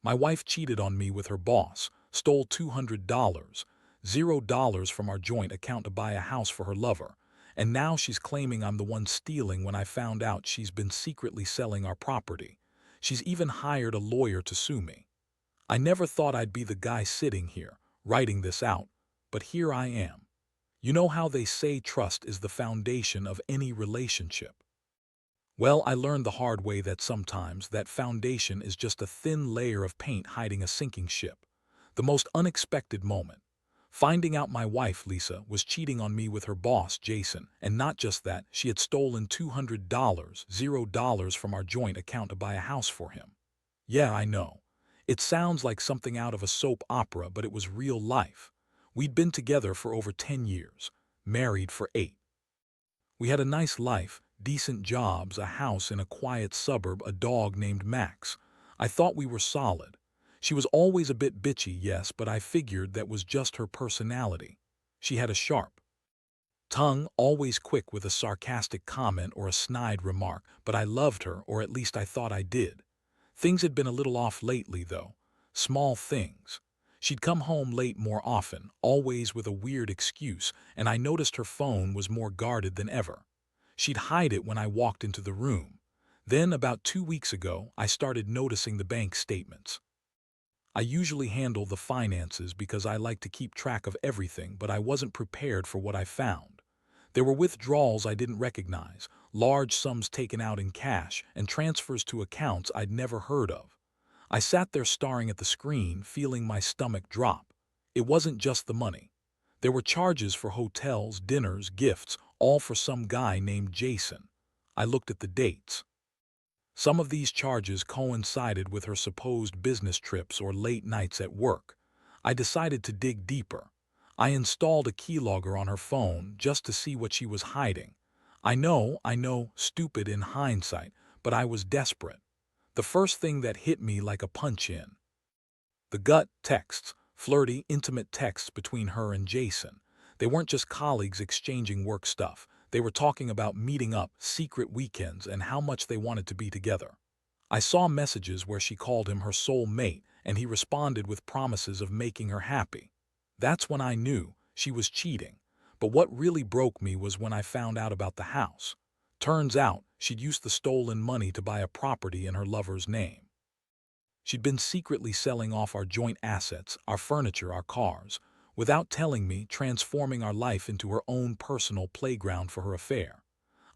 My wife cheated on me with her boss, stole $200, $0 from our joint account to buy a house for her lover, and now she's claiming I'm the one stealing when I found out she's been secretly selling our property. She's even hired a lawyer to sue me. I never thought I'd be the guy sitting here, writing this out, but here I am. You know how they say trust is the foundation of any relationship? Well, I learned the hard way that sometimes that foundation is just a thin layer of paint hiding a sinking ship. The most unexpected moment. Finding out my wife, Lisa, was cheating on me with her boss, Jason, and not just that, she had stolen $200, $0 from our joint account to buy a house for him. Yeah, I know. It sounds like something out of a soap opera, but it was real life. We'd been together for over 10 years, married for 8. We had a nice life, decent jobs, a house in a quiet suburb, a dog named Max. I thought we were solid. She was always a bit bitchy, yes, but I figured that was just her personality. She had a sharp tongue, always quick with a sarcastic comment or a snide remark, but I loved her, or at least I thought I did. Things had been a little off lately, though. Small things. She'd come home late more often, always with a weird excuse, and I noticed her phone was more guarded than ever. She'd hide it when I walked into the room. Then, about 2 weeks ago, I started noticing the bank statements. I usually handle the finances because I like to keep track of everything, but I wasn't prepared for what I found. There were withdrawals I didn't recognize, large sums taken out in cash, and transfers to accounts I'd never heard of. I sat there staring at the screen, feeling my stomach drop. It wasn't just the money. There were charges for hotels, dinners, gifts, all for some guy named Jason. I looked at the dates. Some of these charges coincided with her supposed business trips or late nights at work. I decided to dig deeper. I installed a keylogger on her phone just to see what she was hiding. I know, stupid in hindsight, but I was desperate. The first thing that hit me like a punch-in. The gut texts, flirty, intimate texts between her and Jason. They weren't just colleagues exchanging work stuff. They were talking about meeting up, secret weekends, and how much they wanted to be together. I saw messages where she called him her soul mate, and he responded with promises of making her happy. That's when I knew she was cheating. But what really broke me was when I found out about the house. Turns out she'd used the stolen money to buy a property in her lover's name. She'd been secretly selling off our joint assets, our furniture, our cars, without telling me, transforming our life into her own personal playground for her affair.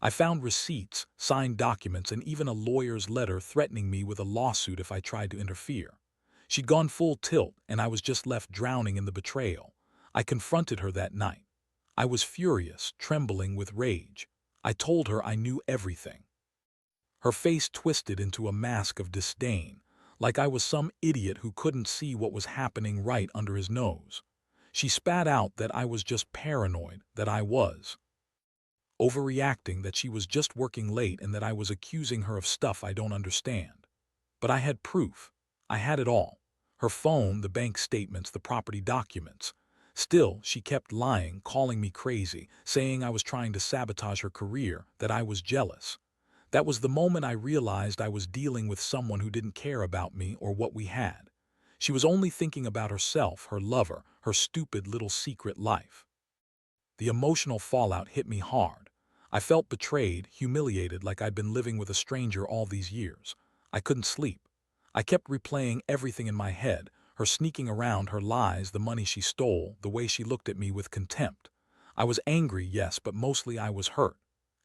I found receipts, signed documents, and even a lawyer's letter threatening me with a lawsuit if I tried to interfere. She'd gone full tilt, and I was just left drowning in the betrayal. I confronted her that night. I was furious, trembling with rage. I told her I knew everything. Her face twisted into a mask of disdain, like I was some idiot who couldn't see what was happening right under his nose. She spat out that I was just paranoid, that I was overreacting, that she was just working late, and that I was accusing her of stuff I don't understand. But I had proof. I had it all. Her phone, the bank statements, the property documents. Still, she kept lying, calling me crazy, saying I was trying to sabotage her career, that I was jealous. That was the moment I realized I was dealing with someone who didn't care about me or what we had. She was only thinking about herself, her lover, her stupid little secret life. The emotional fallout hit me hard. I felt betrayed, humiliated, like I'd been living with a stranger all these years. I couldn't sleep. I kept replaying everything in my head, her sneaking around, her lies, the money she stole, the way she looked at me with contempt. I was angry, yes, but mostly I was hurt.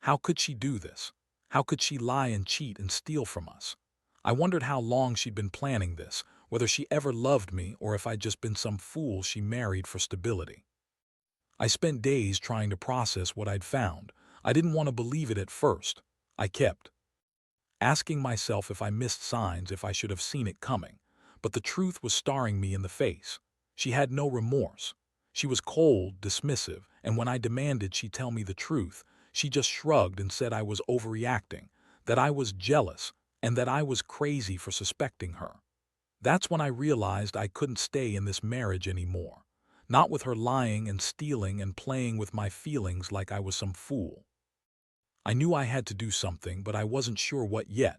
How could she do this? How could she lie and cheat and steal from us? I wondered how long she'd been planning this, whether she ever loved me or if I'd just been some fool she married for stability. I spent days trying to process what I'd found. I didn't want to believe it at first. I kept asking myself if I missed signs, if I should have seen it coming. But the truth was staring me in the face. She had no remorse. She was cold, dismissive, and when I demanded she tell me the truth, she just shrugged and said I was overreacting, that I was jealous, and that I was crazy for suspecting her. That's when I realized I couldn't stay in this marriage anymore. Not with her lying and stealing and playing with my feelings like I was some fool. I knew I had to do something, but I wasn't sure what yet.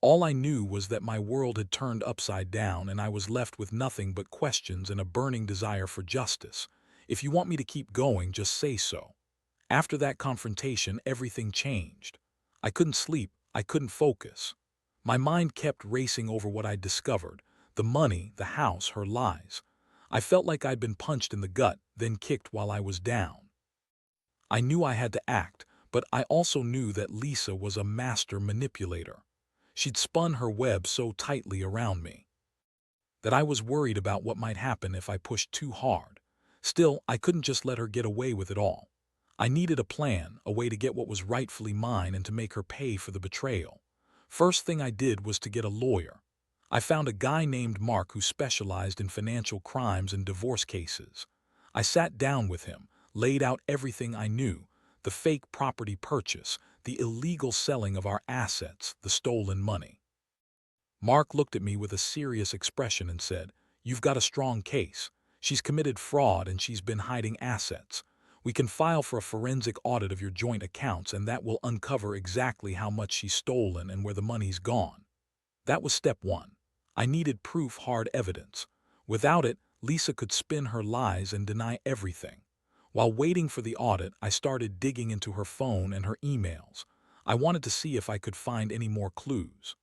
All I knew was that my world had turned upside down and I was left with nothing but questions and a burning desire for justice. If you want me to keep going, just say so. After that confrontation, everything changed. I couldn't sleep. I couldn't focus. My mind kept racing over what I'd discovered: the money, the house, her lies. I felt like I'd been punched in the gut, then kicked while I was down. I knew I had to act, but I also knew that Lisa was a master manipulator. She'd spun her web so tightly around me that I was worried about what might happen if I pushed too hard. Still, I couldn't just let her get away with it all. I needed a plan, a way to get what was rightfully mine and to make her pay for the betrayal. First thing I did was to get a lawyer. I found a guy named Mark who specialized in financial crimes and divorce cases. I sat down with him, laid out everything I knew: the fake property purchase, the illegal selling of our assets, the stolen money. Mark looked at me with a serious expression and said, "You've got a strong case. She's committed fraud and she's been hiding assets. We can file for a forensic audit of your joint accounts and that will uncover exactly how much she's stolen and where the money's gone." That was step one. I needed proof, hard evidence. Without it, Lisa could spin her lies and deny everything. While waiting for the audit, I started digging into her phone and her emails. I wanted to see if I could find any more clues.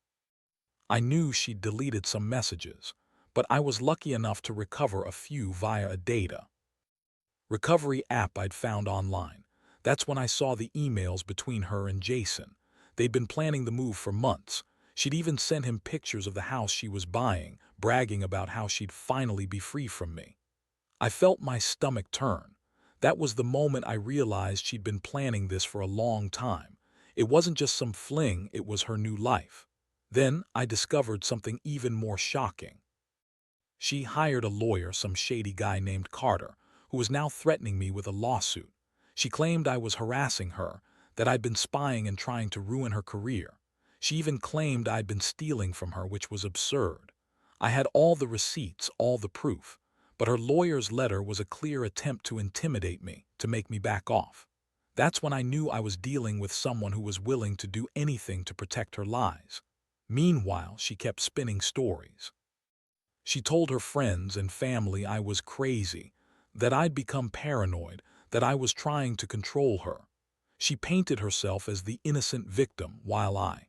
I knew she'd deleted some messages, but I was lucky enough to recover a few via a data recovery app I'd found online. That's when I saw the emails between her and Jason. They'd been planning the move for months. She'd even sent him pictures of the house she was buying, bragging about how she'd finally be free from me. I felt my stomach turn. That was the moment I realized she'd been planning this for a long time. It wasn't just some fling, it was her new life. Then I discovered something even more shocking. She hired a lawyer, some shady guy named Carter, who was now threatening me with a lawsuit. She claimed I was harassing her, that I'd been spying and trying to ruin her career. She even claimed I'd been stealing from her, which was absurd. I had all the receipts, all the proof, but her lawyer's letter was a clear attempt to intimidate me, to make me back off. That's when I knew I was dealing with someone who was willing to do anything to protect her lies. Meanwhile, she kept spinning stories. She told her friends and family I was crazy, that I'd become paranoid, that I was trying to control her. She painted herself as the innocent victim while I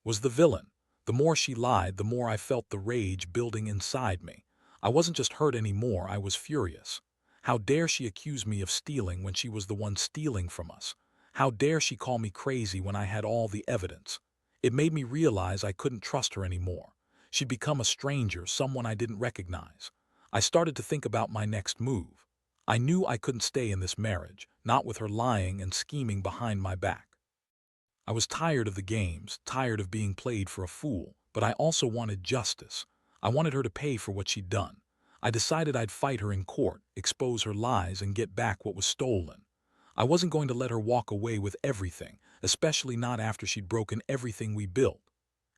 was the villain. The more she lied, the more I felt the rage building inside me. I wasn't just hurt anymore, I was furious. How dare she accuse me of stealing when she was the one stealing from us? How dare she call me crazy when I had all the evidence? It made me realize I couldn't trust her anymore. She'd become a stranger, someone I didn't recognize. I started to think about my next move. I knew I couldn't stay in this marriage, not with her lying and scheming behind my back. I was tired of the games, tired of being played for a fool, but I also wanted justice. I wanted her to pay for what she'd done. I decided I'd fight her in court, expose her lies, and get back what was stolen. I wasn't going to let her walk away with everything, especially not after she'd broken everything we built.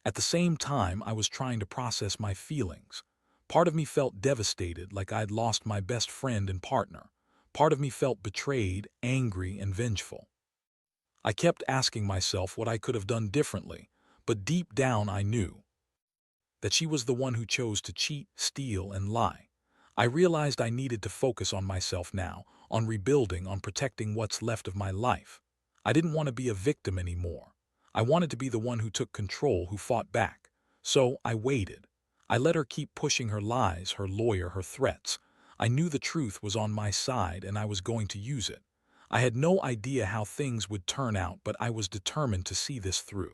At the same time, I was trying to process my feelings. Part of me felt devastated, like I'd lost my best friend and partner. Part of me felt betrayed, angry, and vengeful. I kept asking myself what I could have done differently, but deep down I knew that she was the one who chose to cheat, steal, and lie. I realized I needed to focus on myself now, on rebuilding, on protecting what's left of my life. I didn't want to be a victim anymore. I wanted to be the one who took control, who fought back. So I waited. I let her keep pushing her lies, her lawyer, her threats. I knew the truth was on my side and I was going to use it. I had no idea how things would turn out, but I was determined to see this through.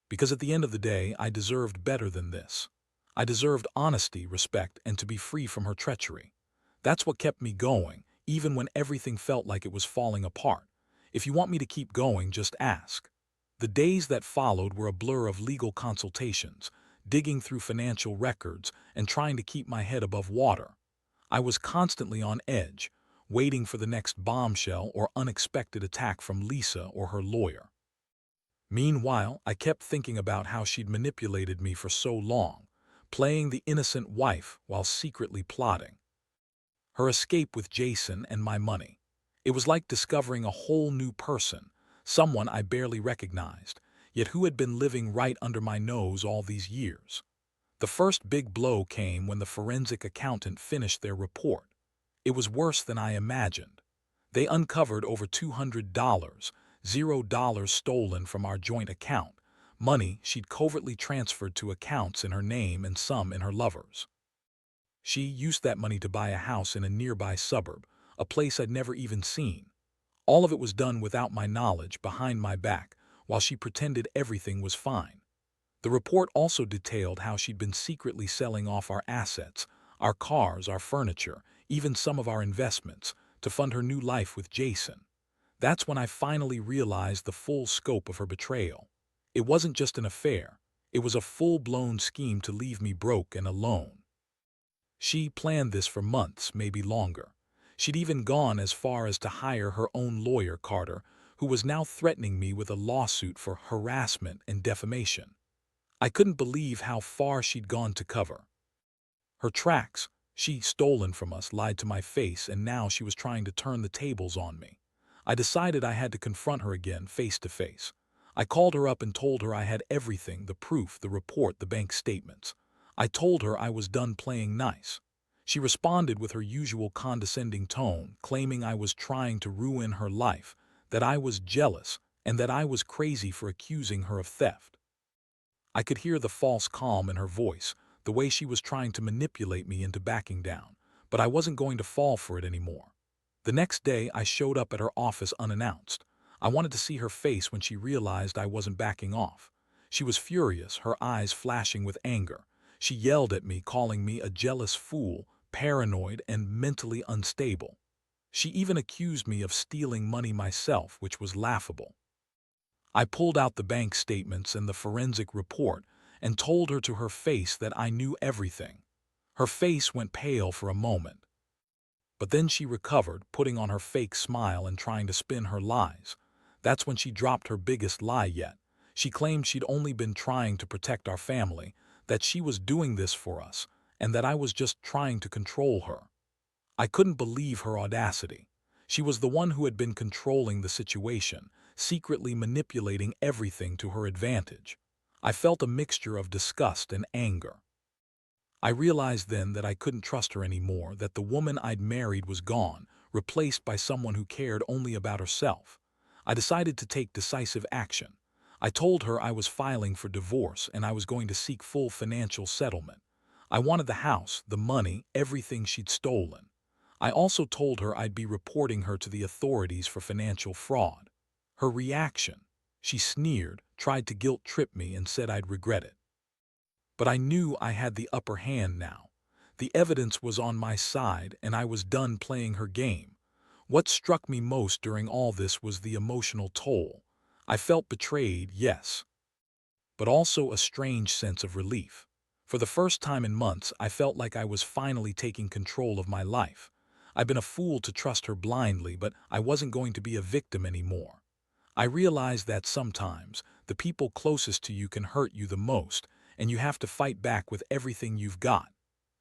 Because at the end of the day, I deserved better than this. I deserved honesty, respect, and to be free from her treachery. That's what kept me going, even when everything felt like it was falling apart. If you want me to keep going, just ask. The days that followed were a blur of legal consultations, digging through financial records, and trying to keep my head above water. I was constantly on edge, waiting for the next bombshell or unexpected attack from Lisa or her lawyer. Meanwhile, I kept thinking about how she'd manipulated me for so long, playing the innocent wife while secretly plotting her escape with Jason and my money. It was like discovering a whole new person, someone I barely recognized. Yet who had been living right under my nose all these years? The first big blow came when the forensic accountant finished their report. It was worse than I imagined. They uncovered over $200, $0 stolen from our joint account, money she'd covertly transferred to accounts in her name and some in her lover's. She used that money to buy a house in a nearby suburb, a place I'd never even seen. All of it was done without my knowledge, behind my back, while she pretended everything was fine. The report also detailed how she'd been secretly selling off our assets, our cars, our furniture, even some of our investments, to fund her new life with Jason. That's when I finally realized the full scope of her betrayal. It wasn't just an affair. It was a full-blown scheme to leave me broke and alone. She planned this for months, maybe longer. She'd even gone as far as to hire her own lawyer, Carter, who was now threatening me with a lawsuit for harassment and defamation. I couldn't believe how far she'd gone to cover her tracks. She'd stolen from us, lied to my face, and now she was trying to turn the tables on me. I decided I had to confront her again, face to face. I called her up and told her I had everything, the proof, the report, the bank statements. I told her I was done playing nice. She responded with her usual condescending tone, claiming I was trying to ruin her life, that I was jealous, and that I was crazy for accusing her of theft. I could hear the false calm in her voice, the way she was trying to manipulate me into backing down, but I wasn't going to fall for it anymore. The next day, I showed up at her office unannounced. I wanted to see her face when she realized I wasn't backing off. She was furious, her eyes flashing with anger. She yelled at me, calling me a jealous fool, paranoid, and mentally unstable. She even accused me of stealing money myself, which was laughable. I pulled out the bank statements and the forensic report and told her to her face that I knew everything. Her face went pale for a moment. But then she recovered, putting on her fake smile and trying to spin her lies. That's when she dropped her biggest lie yet. She claimed she'd only been trying to protect our family, that she was doing this for us, and that I was just trying to control her. I couldn't believe her audacity. She was the one who had been controlling the situation, secretly manipulating everything to her advantage. I felt a mixture of disgust and anger. I realized then that I couldn't trust her anymore, that the woman I'd married was gone, replaced by someone who cared only about herself. I decided to take decisive action. I told her I was filing for divorce and I was going to seek full financial settlement. I wanted the house, the money, everything she'd stolen. I also told her I'd be reporting her to the authorities for financial fraud. Her reaction: she sneered, tried to guilt-trip me, and said I'd regret it. But I knew I had the upper hand now. The evidence was on my side, and I was done playing her game. What struck me most during all this was the emotional toll. I felt betrayed, yes, but also a strange sense of relief. For the first time in months, I felt like I was finally taking control of my life. I'd been a fool to trust her blindly, but I wasn't going to be a victim anymore. I realized that sometimes the people closest to you can hurt you the most, and you have to fight back with everything you've got.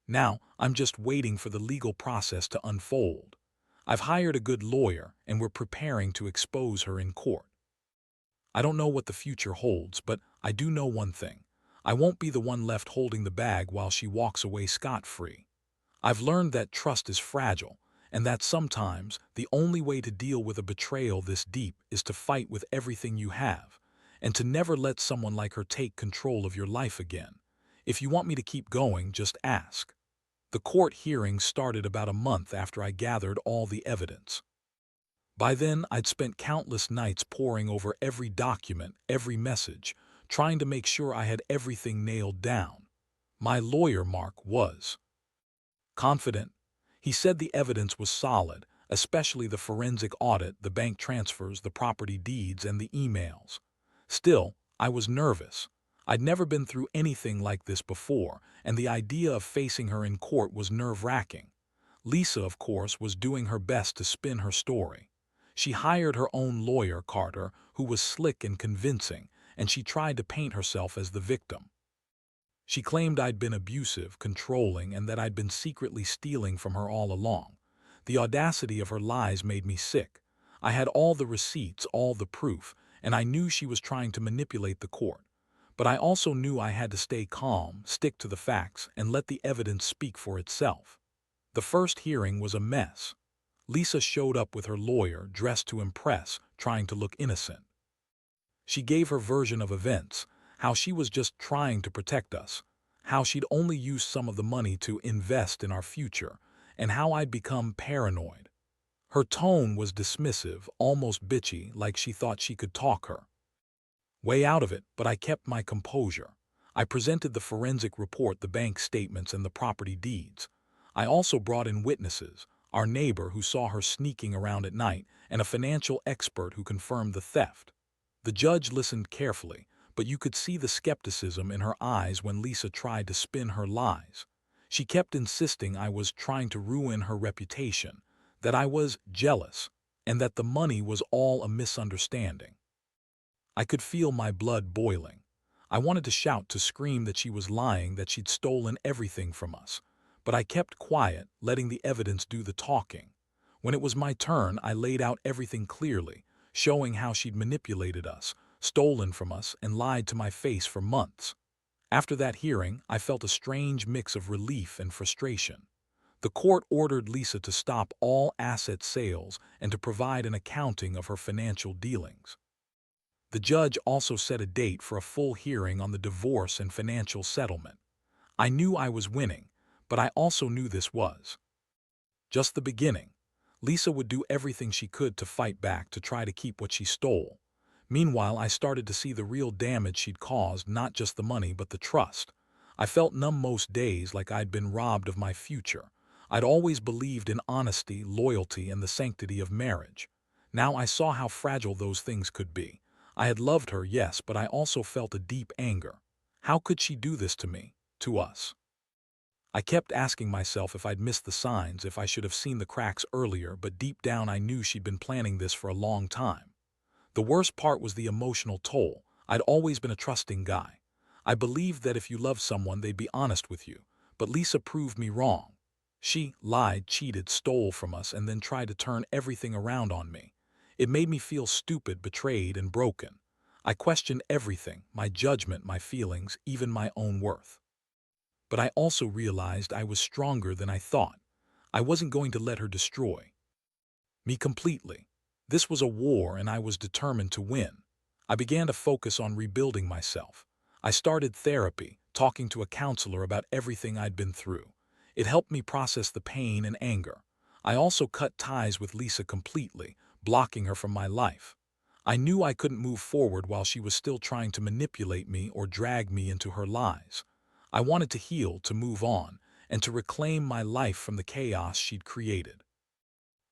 Now, I'm just waiting for the legal process to unfold. I've hired a good lawyer, and we're preparing to expose her in court. I don't know what the future holds, but I do know one thing. I won't be the one left holding the bag while she walks away scot-free. I've learned that trust is fragile, and that sometimes the only way to deal with a betrayal this deep is to fight with everything you have, and to never let someone like her take control of your life again. If you want me to keep going, just ask. The court hearing started about a month after I gathered all the evidence. By then, I'd spent countless nights poring over every document, every message, trying to make sure I had everything nailed down. My lawyer, Mark, was confident. He said the evidence was solid, especially the forensic audit, the bank transfers, the property deeds, and the emails. Still, I was nervous. I'd never been through anything like this before, and the idea of facing her in court was nerve-wracking. Lisa, of course, was doing her best to spin her story. She hired her own lawyer, Carter, who was slick and convincing, and she tried to paint herself as the victim. She claimed I'd been abusive, controlling, and that I'd been secretly stealing from her all along. The audacity of her lies made me sick. I had all the receipts, all the proof, and I knew she was trying to manipulate the court. But I also knew I had to stay calm, stick to the facts, and let the evidence speak for itself. The first hearing was a mess. Lisa showed up with her lawyer, dressed to impress, trying to look innocent. She gave her version of events, how she was just trying to protect us, how she'd only used some of the money to invest in our future, and how I'd become paranoid. Her tone was dismissive, almost bitchy, like she thought she could talk her way out of it, but I kept my composure. I presented the forensic report, the bank statements, and the property deeds. I also brought in witnesses, our neighbor who saw her sneaking around at night, and a financial expert who confirmed the theft. The judge listened carefully, but you could see the skepticism in her eyes when Lisa tried to spin her lies. She kept insisting I was trying to ruin her reputation, that I was jealous, and that the money was all a misunderstanding. I could feel my blood boiling. I wanted to shout, to scream that she was lying, that she'd stolen everything from us. But I kept quiet, letting the evidence do the talking. When it was my turn, I laid out everything clearly, showing how she'd manipulated us, stolen from us, and lied to my face for months. After that hearing, I felt a strange mix of relief and frustration. The court ordered Lisa to stop all asset sales and to provide an accounting of her financial dealings. The judge also set a date for a full hearing on the divorce and financial settlement. I knew I was winning, but I also knew this was just the beginning. Lisa would do everything she could to fight back, to try to keep what she stole. Meanwhile, I started to see the real damage she'd caused, not just the money but the trust. I felt numb most days, like I'd been robbed of my future. I'd always believed in honesty, loyalty, and the sanctity of marriage. Now I saw how fragile those things could be. I had loved her, yes, but I also felt a deep anger. How could she do this to me, to us? I kept asking myself if I'd missed the signs, if I should have seen the cracks earlier, but deep down I knew she'd been planning this for a long time. The worst part was the emotional toll. I'd always been a trusting guy. I believed that if you loved someone, they'd be honest with you. But Lisa proved me wrong. She lied, cheated, stole from us, and then tried to turn everything around on me. It made me feel stupid, betrayed, and broken. I questioned everything, my judgment, my feelings, even my own worth. But I also realized I was stronger than I thought. I wasn't going to let her destroy me completely. This was a war, and I was determined to win. I began to focus on rebuilding myself. I started therapy, talking to a counselor about everything I'd been through. It helped me process the pain and anger. I also cut ties with Lisa completely, blocking her from my life. I knew I couldn't move forward while she was still trying to manipulate me or drag me into her lies. I wanted to heal, to move on, and to reclaim my life from the chaos she'd created.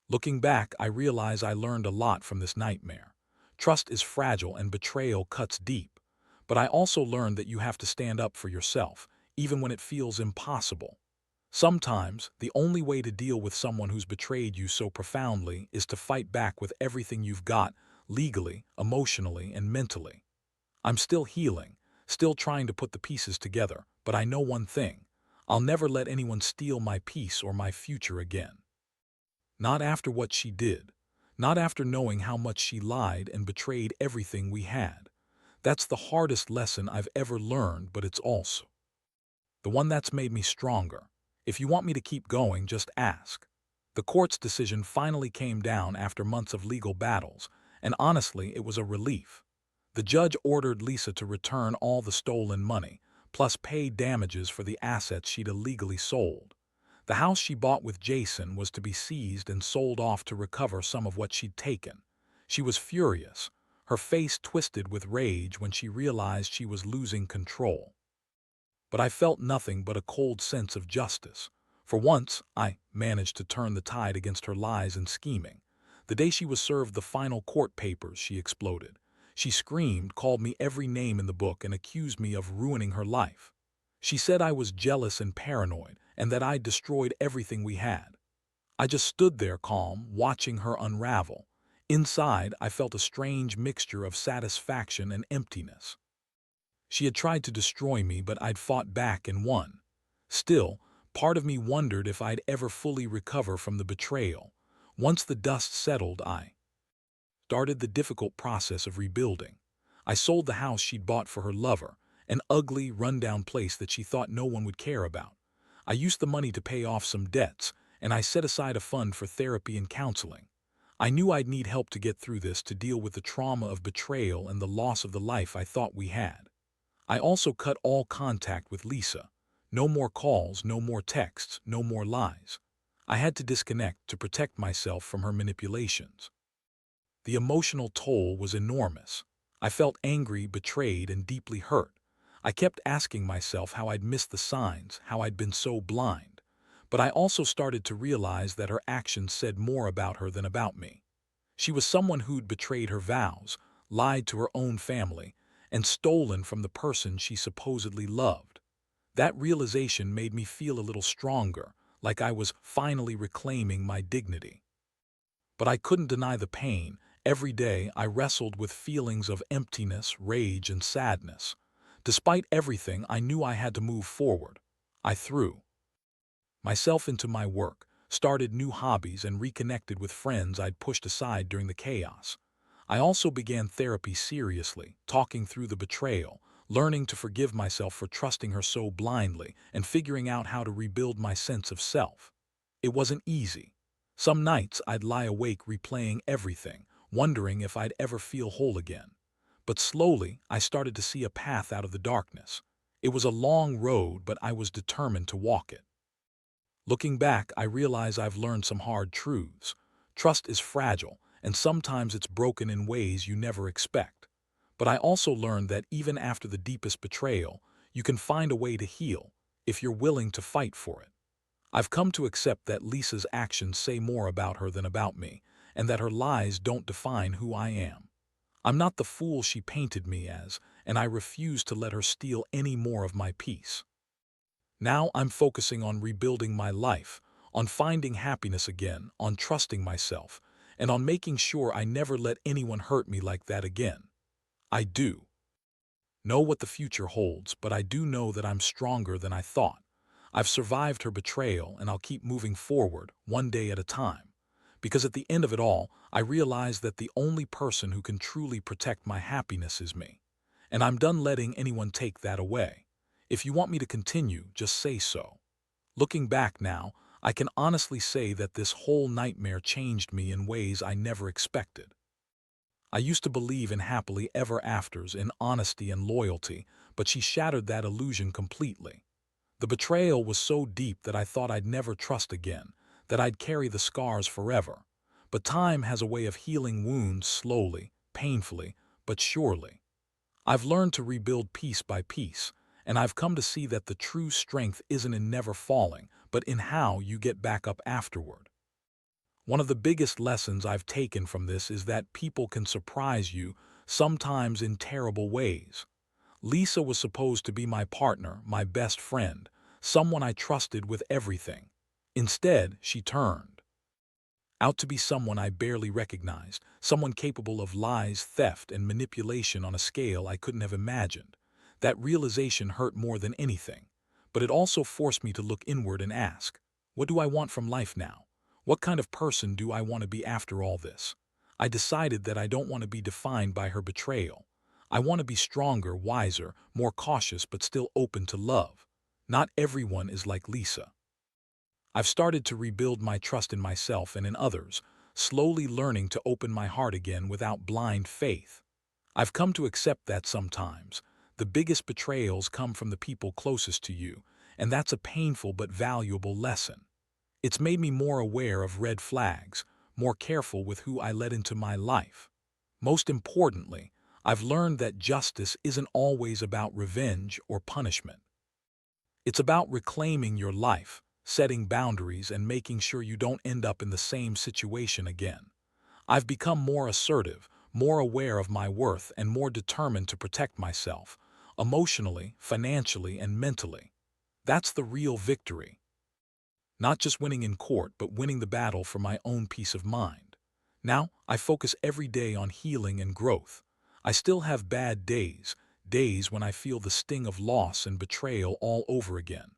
Looking back, I realize I learned a lot from this nightmare. Trust is fragile and betrayal cuts deep. But I also learned that you have to stand up for yourself, even when it feels impossible. Sometimes, the only way to deal with someone who's betrayed you so profoundly is to fight back with everything you've got, legally, emotionally, and mentally. I'm still healing, still trying to put the pieces together, but I know one thing: I'll never let anyone steal my peace or my future again. Not after what she did. Not after knowing how much she lied and betrayed everything we had. That's the hardest lesson I've ever learned, but it's also the one that's made me stronger. If you want me to keep going, just ask. The court's decision finally came down after months of legal battles, and honestly, it was a relief. The judge ordered Lisa to return all the stolen money, plus pay damages for the assets she'd illegally sold. The house she bought with Jason was to be seized and sold off to recover some of what she'd taken. She was furious, her face twisted with rage when she realized she was losing control. But I felt nothing but a cold sense of justice. For once, I managed to turn the tide against her lies and scheming. The day she was served the final court papers, she exploded. She screamed, called me every name in the book, and accused me of ruining her life. She said I was jealous and paranoid, and that I'd destroyed everything we had. I just stood there calm, watching her unravel. Inside, I felt a strange mixture of satisfaction and emptiness. She had tried to destroy me, but I'd fought back and won. Still, part of me wondered if I'd ever fully recover from the betrayal. Once the dust settled, I Started the difficult process of rebuilding. I sold the house she'd bought for her lover, an ugly, rundown place that she thought no one would care about. I used the money to pay off some debts, and I set aside a fund for therapy and counseling. I knew I'd need help to get through this, to deal with the trauma of betrayal and the loss of the life I thought we had. I also cut all contact with Lisa. No more calls, no more texts, no more lies. I had to disconnect to protect myself from her manipulations. The emotional toll was enormous. I felt angry, betrayed, and deeply hurt. I kept asking myself how I'd missed the signs, how I'd been so blind. But I also started to realize that her actions said more about her than about me. She was someone who'd betrayed her vows, lied to her own family, and stolen from the person she supposedly loved. That realization made me feel a little stronger, like I was finally reclaiming my dignity. But I couldn't deny the pain. Every day I wrestled with feelings of emptiness, rage, and sadness. Despite everything, I knew I had to move forward. I threw myself into my work, started new hobbies, and reconnected with friends I'd pushed aside during the chaos. I also began therapy seriously, talking through the betrayal, learning to forgive myself for trusting her so blindly, and figuring out how to rebuild my sense of self. It wasn't easy. Some nights I'd lie awake replaying everything, wondering if I'd ever feel whole again. But slowly, I started to see a path out of the darkness. It was a long road, but I was determined to walk it. Looking back, I realize I've learned some hard truths. Trust is fragile, and sometimes it's broken in ways you never expect. But I also learned that even after the deepest betrayal, you can find a way to heal, if you're willing to fight for it. I've come to accept that Lisa's actions say more about her than about me, and that her lies don't define who I am. I'm not the fool she painted me as, and I refuse to let her steal any more of my peace. Now I'm focusing on rebuilding my life, on finding happiness again, on trusting myself, and on making sure I never let anyone hurt me like that again. I do know what the future holds, but I do know that I'm stronger than I thought. I've survived her betrayal, and I'll keep moving forward, one day at a time. Because at the end of it all, I realize that the only person who can truly protect my happiness is me. And I'm done letting anyone take that away. If you want me to continue, just say so. Looking back now, I can honestly say that this whole nightmare changed me in ways I never expected. I used to believe in happily ever afters, in honesty and loyalty, but she shattered that illusion completely. The betrayal was so deep that I thought I'd never trust again, that I'd carry the scars forever. But time has a way of healing wounds slowly, painfully, but surely. I've learned to rebuild piece by piece, and I've come to see that the true strength isn't in never falling, but in how you get back up afterward. One of the biggest lessons I've taken from this is that people can surprise you, sometimes in terrible ways. Lisa was supposed to be my partner, my best friend, someone I trusted with everything. Instead, she turned out to be someone I barely recognized, someone capable of lies, theft, and manipulation on a scale I couldn't have imagined. That realization hurt more than anything, but it also forced me to look inward and ask, what do I want from life now? What kind of person do I want to be after all this? I decided that I don't want to be defined by her betrayal. I want to be stronger, wiser, more cautious, but still open to love. Not everyone is like Lisa. I've started to rebuild my trust in myself and in others, slowly learning to open my heart again without blind faith. I've come to accept that sometimes the biggest betrayals come from the people closest to you, and that's a painful but valuable lesson. It's made me more aware of red flags, more careful with who I let into my life. Most importantly, I've learned that justice isn't always about revenge or punishment. It's about reclaiming your life, setting boundaries, and making sure you don't end up in the same situation again. I've become more assertive, more aware of my worth, and more determined to protect myself, emotionally, financially, and mentally. That's the real victory. Not just winning in court, but winning the battle for my own peace of mind. Now, I focus every day on healing and growth. I still have bad days, days when I feel the sting of loss and betrayal all over again.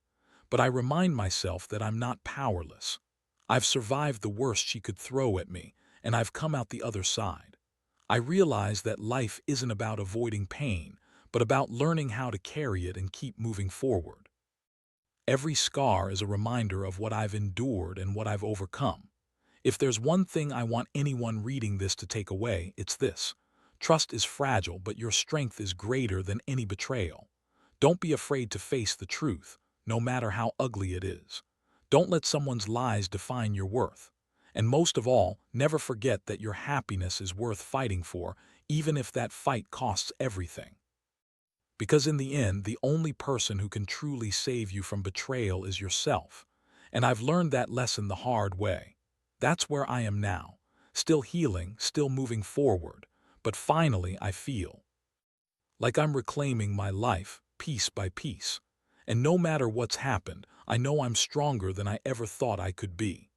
But I remind myself that I'm not powerless. I've survived the worst she could throw at me, and I've come out the other side. I realized that life isn't about avoiding pain, but about learning how to carry it and keep moving forward. Every scar is a reminder of what I've endured and what I've overcome. If there's one thing I want anyone reading this to take away, it's this. Trust is fragile, but your strength is greater than any betrayal. Don't be afraid to face the truth, no matter how ugly it is. Don't let someone's lies define your worth. And most of all, never forget that your happiness is worth fighting for, even if that fight costs everything. Because in the end, the only person who can truly save you from betrayal is yourself. And I've learned that lesson the hard way. That's where I am now. Still healing, still moving forward. But finally, I feel like I'm reclaiming my life, piece by piece. And no matter what's happened, I know I'm stronger than I ever thought I could be.